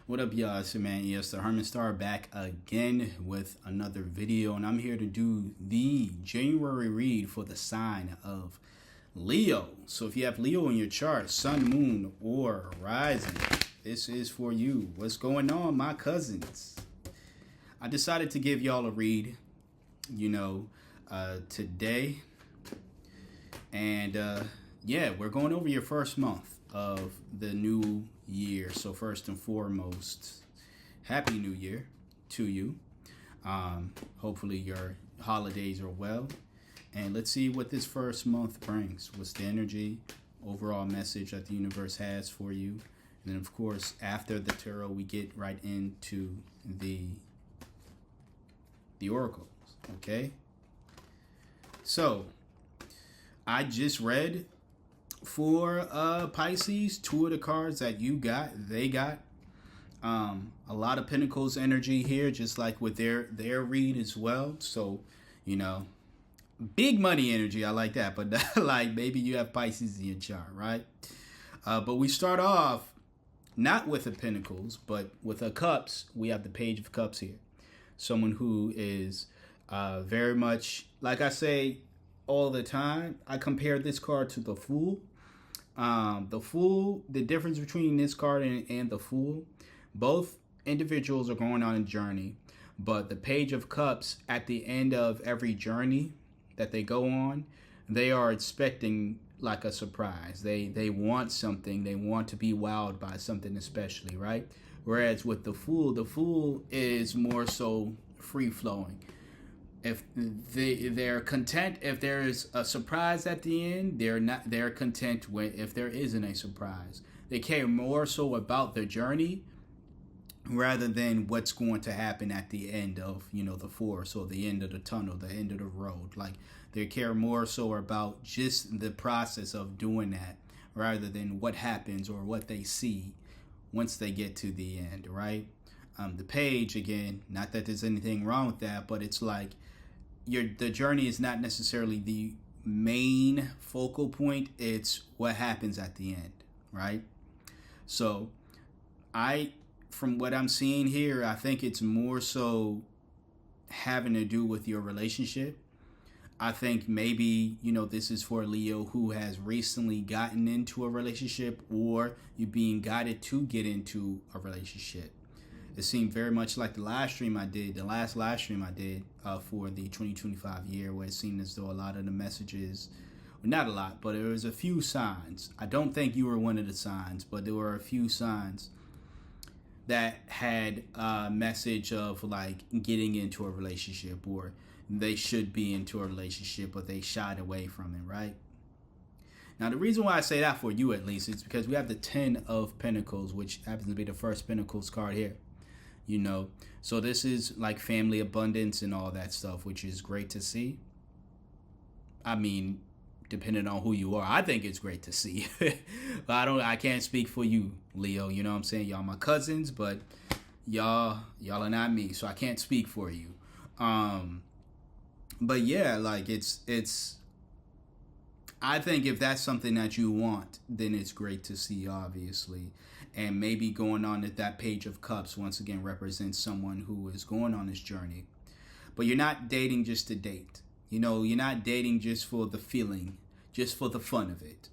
What up, y'all? It's your man, ES the Herman Star, back again with another video, and I'm here to do the January read for the sign of Leo. So if you have Leo in your chart, Sun, Moon, or Rising, this is for you. What's going on, my cousins? I decided to give y'all a read, today. And yeah, we're going over your first month of the new year. So first and foremost, happy new year to you. Hopefully your holidays are well, and let's see what this first month brings. What's the energy, overall message that the universe has for you? And then of course, after the tarot, we get right into the oracles. Okay, so I just read for Pisces, two of the cards that they got a lot of Pentacles energy here, just like with their read as well. So big money energy, I like that. But like maybe you have Pisces in your chart, right? But we start off not with the Pentacles, but with the Cups. We have the Page of Cups here. Someone who is very much, like I say all the time, I compare this card to the Fool. The Fool, the difference between this card and the Fool, both individuals are going on a journey, but the Page of Cups, at the end of every journey that they go on, they are expecting like a surprise. They want something. They want to be wowed by something especially, right? Whereas with the Fool is more so free-flowing. If they're content if there is a surprise at the end, they're content if there isn't a surprise. They care more so about their journey rather than what's going to happen at the end of the forest, or the end of the tunnel, the end of the road. Like, they care more so about just the process of doing that rather than what happens or what they see once they get to the end, right? The Page, again, not that there's anything wrong with that, but it's like the journey is not necessarily the main focal point. It's what happens at the end, right? So from what I'm seeing here, I think it's more so having to do with your relationship. I think maybe, this is for Leo who has recently gotten into a relationship, or you're being guided to get into a relationship. It seemed very much like the last live stream I did for the 2025 year, where it seemed as though a lot of the messages, well, not a lot, but there was a few signs. I don't think you were one of the signs, but there were a few signs that had a message of like getting into a relationship, or they should be into a relationship, but they shied away from it, right? Now, the reason why I say that for you, at least, is because we have the 10 of Pentacles, which happens to be the first Pentacles card here. So this is like family abundance and all that stuff, which is great to see. I mean, depending on who you are, I think it's great to see. But I can't speak for you, Leo. You know what I'm saying? Y'all my cousins, but y'all are not me, so I can't speak for you. But yeah, like it's I think if that's something that you want, then it's great to see, obviously. And maybe going on at that Page of Cups, once again, represents someone who is going on this journey. But you're not dating just to date. You're not dating just for the feeling, just for the fun of it.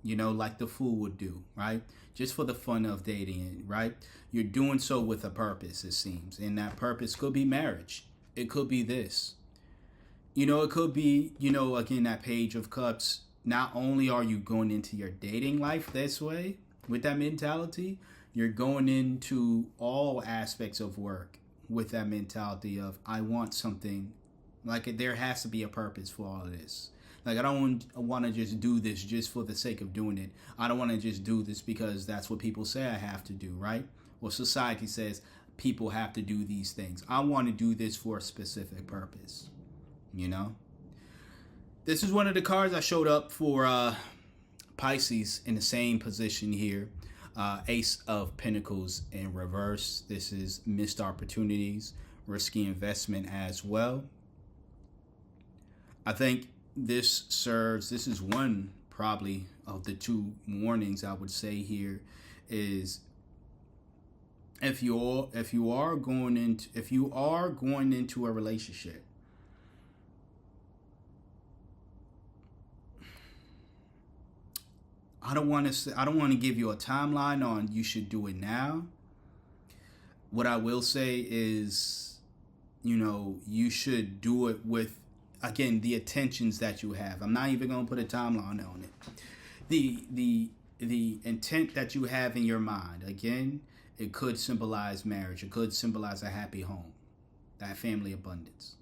Like the Fool would do, right? Just for the fun of dating it, right? You're doing so with a purpose, it seems. And that purpose could be marriage. It could be this. It could be, again, that Page of Cups. Not only are you going into your dating life this way, with that mentality, you're going into all aspects of work with that mentality of, I want something, like there has to be a purpose for all of this. Like, I don't want to just do this just for the sake of doing it. I don't want to just do this because that's what people say I have to do, right? Well, society says people have to do these things. I want to do this for a specific purpose. This is one of the cards I showed up for Pisces in the same position here. Ace of Pentacles in reverse. This is missed opportunities, risky investment as well. I think this is one probably of the two warnings I would say here is if you are going into a relationship, I don't want to give you a timeline on you should do it now. What I will say is, you should do it with, again, the intentions that you have. I'm not even going to put a timeline on it. The intent that you have in your mind, again, it could symbolize marriage. It could symbolize a happy home, that family abundance.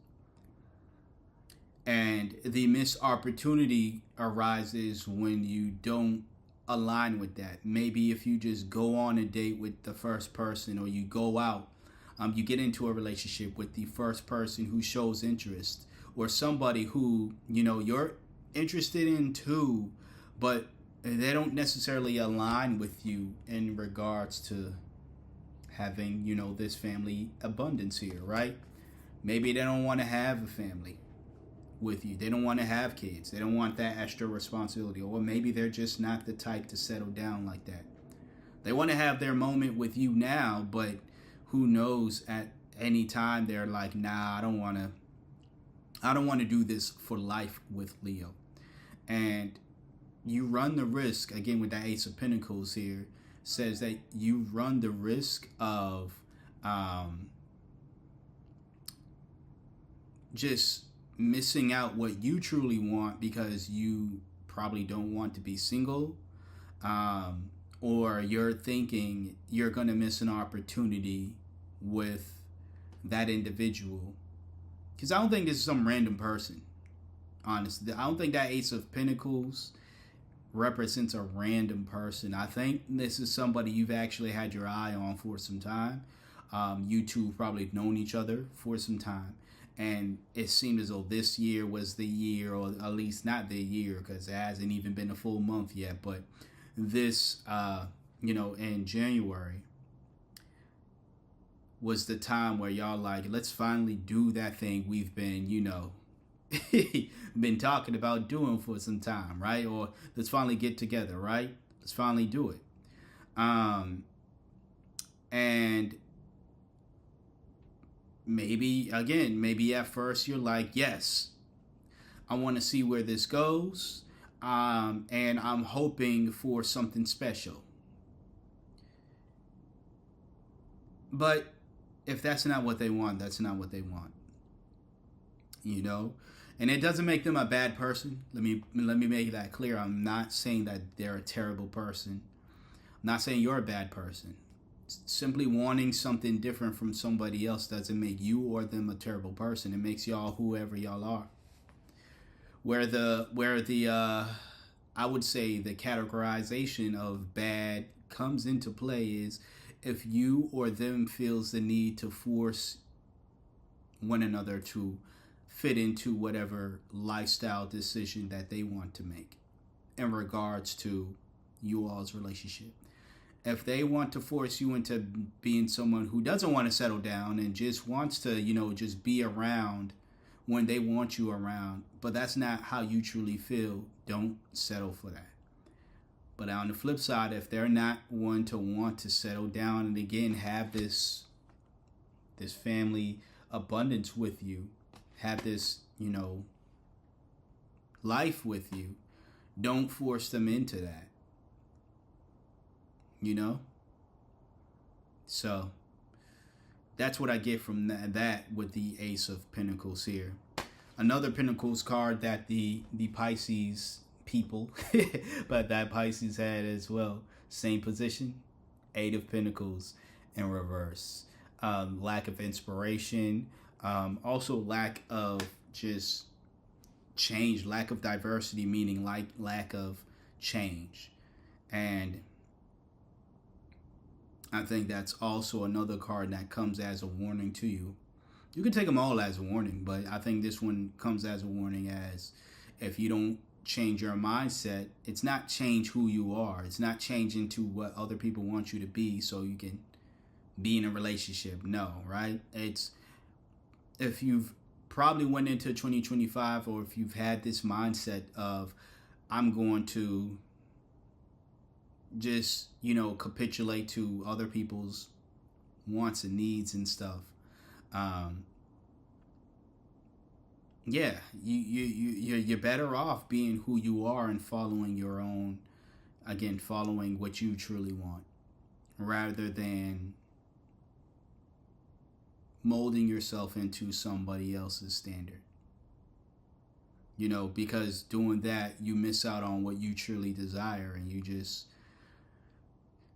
And the missed opportunity arises when you don't align with that. Maybe if you just go on a date with the first person, or you go out, you get into a relationship with the first person who shows interest, or somebody who you're interested in too, but they don't necessarily align with you in regards to having this family abundance here, right? Maybe they don't want to have a family with you. They don't want to have kids. They don't want that extra responsibility. Or maybe they're just not the type to settle down like that. They want to have their moment with you now, but who knows, at any time they're like, nah, I don't want to do this for life with Leo. And you run the risk, again, with that Ace of Pentacles here, says that you run the risk of just missing out what you truly want because you probably don't want to be single, or you're thinking you're going to miss an opportunity with that individual. Because I don't think this is some random person, honestly. I don't think that Ace of Pentacles represents a random person. I think this is somebody you've actually had your eye on for some time. You two probably known each other for some time. And it seemed as though this year was the year, or at least not the year, because it hasn't even been a full month yet. But this, in January was the time where y'all like, let's finally do that thing we've been, been talking about doing for some time, right? Or let's finally get together, right? Let's finally do it. And maybe at first you're like, yes, I want to see where this goes. And I'm hoping for something special. But if that's not what they want, that's not what they want. And it doesn't make them a bad person. Let me make that clear. I'm not saying that they're a terrible person. I'm not saying you're a bad person. Simply wanting something different from somebody else doesn't make you or them a terrible person. It makes y'all whoever y'all are. Where the I would say the categorization of bad comes into play is if you or them feels the need to force one another to fit into whatever lifestyle decision that they want to make in regards to you all's relationship. If they want to force you into being someone who doesn't want to settle down and just wants to, just be around when they want you around, but that's not how you truly feel, don't settle for that. But on the flip side, if they're not one to want to settle down and again have this family abundance with you, have this, life with you, don't force them into that. So that's what I get from that with the Ace of Pentacles here. Another Pentacles card that the Pisces people, but that Pisces had as well, same position, Eight of Pentacles in reverse. Lack of inspiration, also lack of just change, lack of diversity, meaning like lack of change. And I think that's also another card that comes as a warning to you. You can take them all as a warning, but I think this one comes as a warning as if you don't change your mindset, it's not change who you are. It's not change into what other people want you to be so you can be in a relationship. No, right? It's if you've probably went into 2025 or if you've had this mindset of I'm going to just, capitulate to other people's wants and needs and stuff. Um, yeah, you're better off being who you are and following your own, again, following what you truly want, rather than molding yourself into somebody else's standard. You know, because doing that, you miss out on what you truly desire, and you just,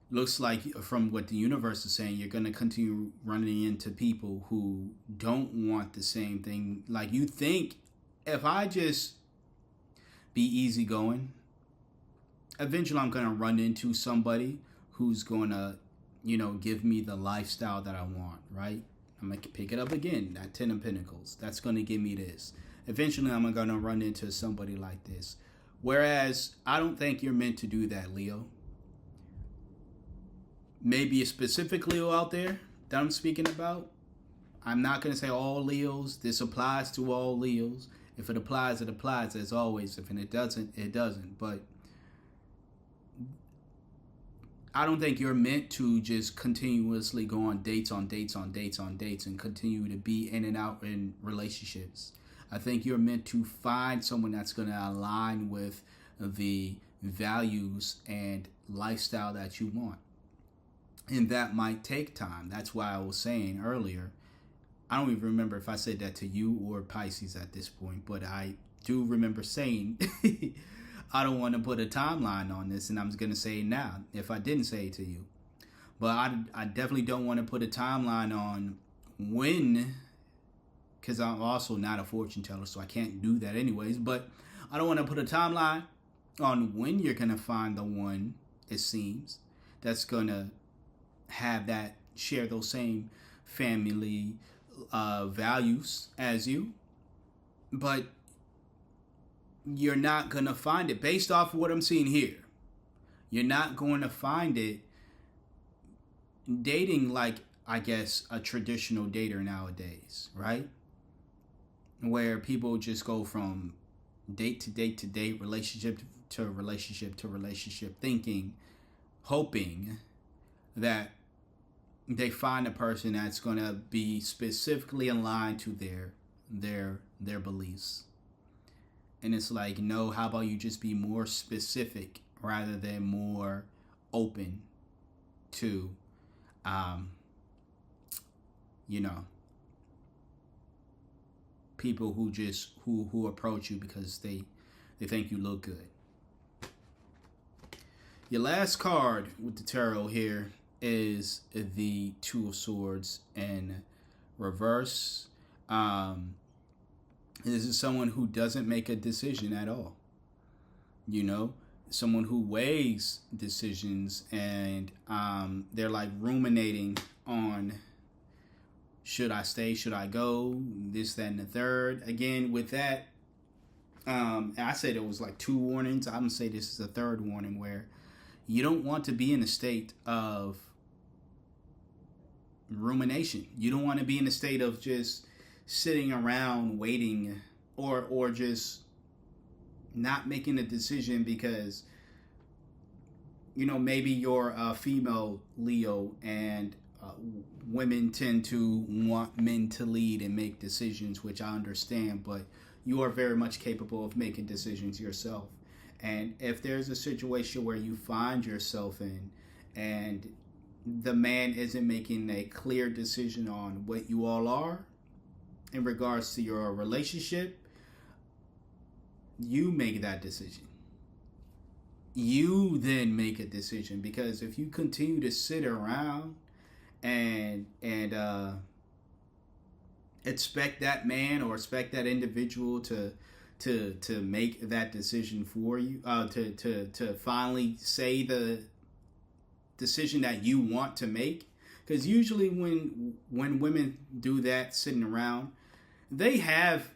looks like from what the universe is saying, you're going to continue running into people who don't want the same thing. Like, you think, if I just be easygoing, eventually I'm going to run into somebody who's going to, give me the lifestyle that I want, right? I'm going to pick it up again, that 10 of Pentacles. That's going to give me this. Eventually I'm going to run into somebody like this. Whereas I don't think you're meant to do that, Leo. Maybe a specific Leo out there that I'm speaking about. I'm not going to say all Leos. This applies to all Leos. If it applies, it applies, as always. If it doesn't, it doesn't. But I don't think you're meant to just continuously go on dates on dates on dates on dates and continue to be in and out in relationships. I think you're meant to find someone that's going to align with the values and lifestyle that you want. And that might take time. That's why I was saying earlier, I don't even remember if I said that to you or Pisces at this point, but I do remember saying I don't want to put a timeline on this, and I'm going to say it now if I didn't say it to you. But I definitely don't want to put a timeline on when, because I'm also not a fortune teller, so I can't do that anyways. But I don't want to put a timeline on when you're going to find the one, it seems, that's going to share those same family values as you. But you're not going to find it based off of what I'm seeing here. You're not going to find it dating like, I guess, a traditional dater nowadays, right? Where people just go from date to date to date, relationship to relationship to relationship, thinking, hoping that they find a person that's going to be specifically aligned to their beliefs. And it's like, no, how about you just be more specific rather than more open to, people who just, who approach you because they think you look good. Your last card with the tarot here is the Two of Swords in reverse. This is someone who doesn't make a decision at all. Someone who weighs decisions, and they're like ruminating on, should I stay, should I go, this, that, and the third. Again, with that, I said it was like 2 warnings. I'm going to say this is the 3rd warning, where you don't want to be in a state of rumination. You don't want to be in a state of just sitting around waiting or just not making a decision because, maybe you're a female Leo, and women tend to want men to lead and make decisions, which I understand, but you are very much capable of making decisions yourself. And if there's a situation where you find yourself in and the man isn't making a clear decision on what you all are in regards to your relationship, you make that decision. You then make a decision, because if you continue to sit around and expect that man or expect that individual to make that decision for you, to finally say the decision that you want to make, because usually when women do that, sitting around, they have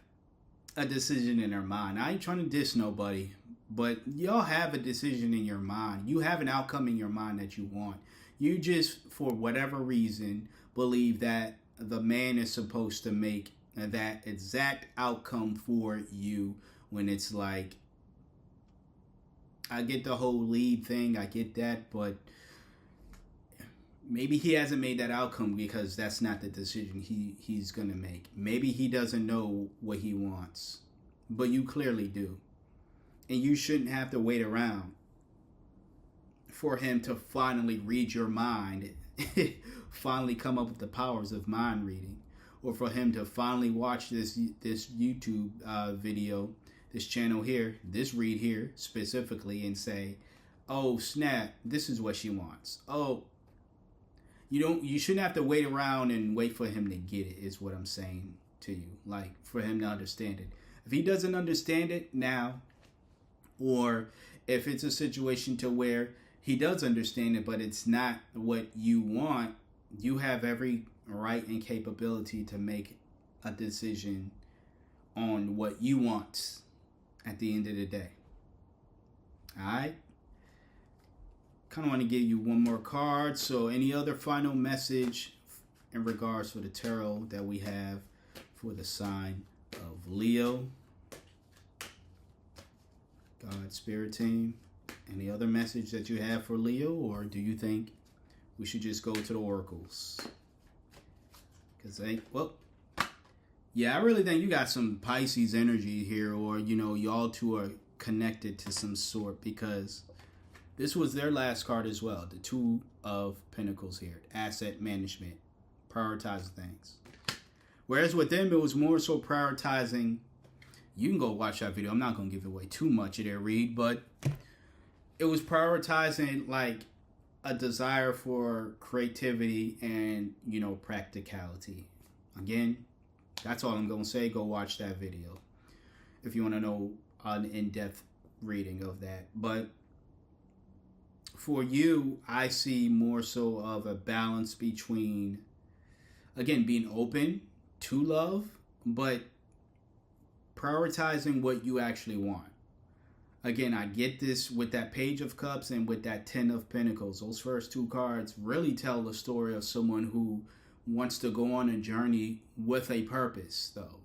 a decision in their mind. I ain't trying to diss nobody, but y'all have a decision in your mind. You have an outcome in your mind that you want. You just, for whatever reason, believe that the man is supposed to make that exact outcome for you, when it's like, I get the whole lead thing, I get that, but maybe he hasn't made that outcome because that's not the decision he's gonna make. Maybe he doesn't know what he wants, but you clearly do, and you shouldn't have to wait around for him to finally read your mind, finally come up with the powers of mind reading, or for him to finally watch this YouTube video, this channel here, this read here specifically, and say, "Oh snap, this is what she wants." Oh, you shouldn't have to wait around and wait for him to get it, is what I'm saying to you. Like, for him to understand it. If he doesn't understand it now, or if it's a situation to where he does understand it, but it's not what you want, you have every right and capability to make a decision on what you want at the end of the day. Alright? Kind of want to give you one more card. So any other final message in regards to the tarot that we have for the sign of Leo? God, Spirit Team, any other message that you have for Leo, or do you think we should just go to the oracles? Because yeah, I really think you got some Pisces energy here, or y'all two are connected to some sort, because this was their last card as well. The Two of Pentacles here. Asset management. Prioritizing things. Whereas with them, it was more so prioritizing. You can go watch that video. I'm not going to give away too much of their read. But it was prioritizing like a desire for creativity and, practicality. Again, that's all I'm going to say. Go watch that video if you want to know an in-depth reading of that. But for you, I see more so of a balance between, again, being open to love, but prioritizing what you actually want. Again, I get this with that Page of Cups and with that Ten of Pentacles. Those first two cards really tell the story of someone who wants to go on a journey with a purpose, though.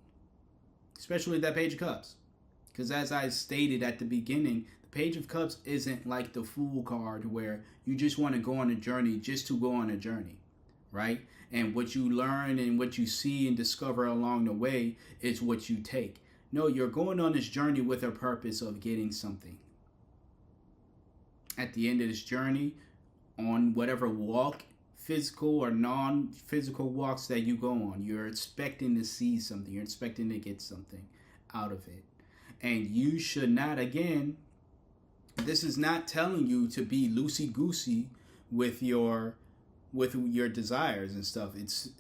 Especially that Page of Cups. Because as I stated at the beginning, Page of Cups isn't like the Fool card where you just want to go on a journey just to go on a journey, right? And what you learn and what you see and discover along the way is what you take. No, you're going on this journey with a purpose of getting something. At the end of this journey, on whatever walk, physical or non-physical walks that you go on, you're expecting to see something. You're expecting to get something out of it. And you should not, again, this is not telling you to be loosey-goosey with your desires and stuff. It's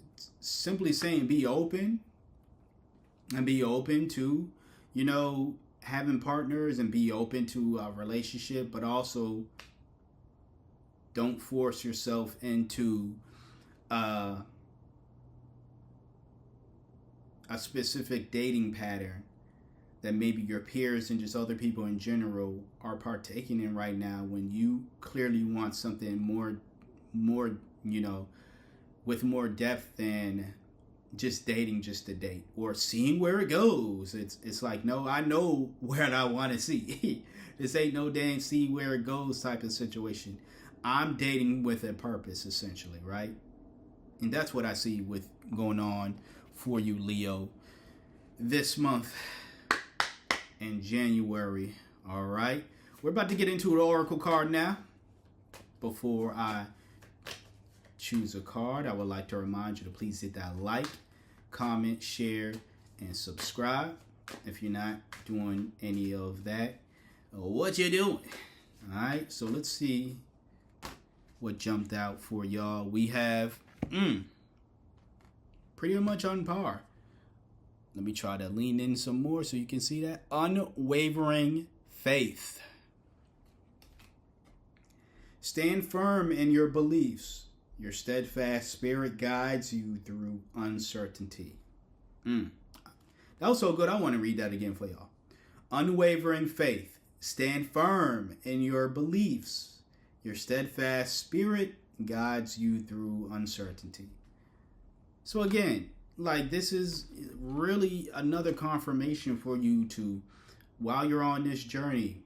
simply saying be open, and be open to, having partners, and be open to a relationship, but also don't force yourself into a specific dating pattern that maybe your peers and just other people in general are partaking in right now, when you clearly want something more, with more depth than just dating just to date or seeing where it goes. It's like, no, I know where I want to see. This ain't no damn see where it goes type of situation. I'm dating with a purpose, essentially, right? And that's what I see with going on for you, Leo, this month in January. All right, we're about to get into the oracle card now. Before I choose a card, I would like to remind you to please hit that like, comment, share, and subscribe. If you're not doing any of that, what you doing? All right, so let's see what jumped out for y'all. We have pretty much on par. Let me try to lean in some more so you can see that. Unwavering faith. Stand firm in your beliefs. Your steadfast spirit guides you through uncertainty. That was so good, I want to read that again for y'all. Unwavering faith. Stand firm in your beliefs. Your steadfast spirit guides you through uncertainty. So again, like, this is really another confirmation for you to, while you're on this journey,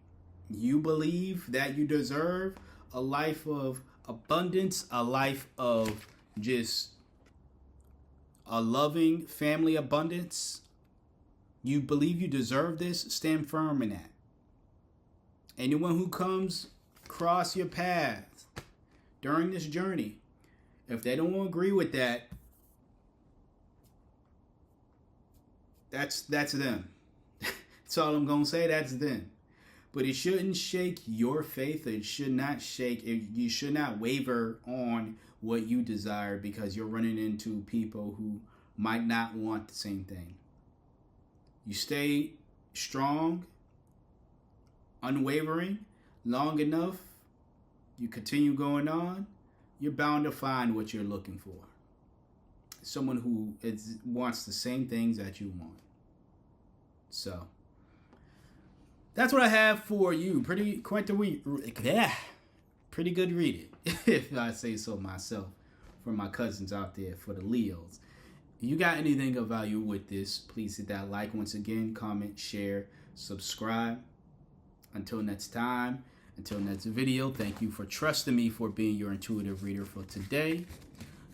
you believe that you deserve a life of abundance, a life of just a loving family abundance, you believe you deserve this, stand firm in that. Anyone who comes across your path during this journey, if they don't agree with that, that's them. That's all I'm going to say. That's them. But it shouldn't shake your faith. It should not shake. You should not waver on what you desire because you're running into people who might not want the same thing. You stay strong, unwavering, long enough, you continue going on, you're bound to find what you're looking for. Someone who wants the same things that you want. So that's what I have for you. Pretty good reading, if I say so myself, for my cousins out there, for the Leos. If you got anything of value with this, please hit that like once again, comment, share, subscribe. Until next time, until next video, thank you for trusting me for being your intuitive reader for today.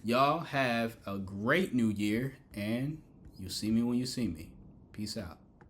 Y'all have a great new year, and you'll see me when you see me. Peace out.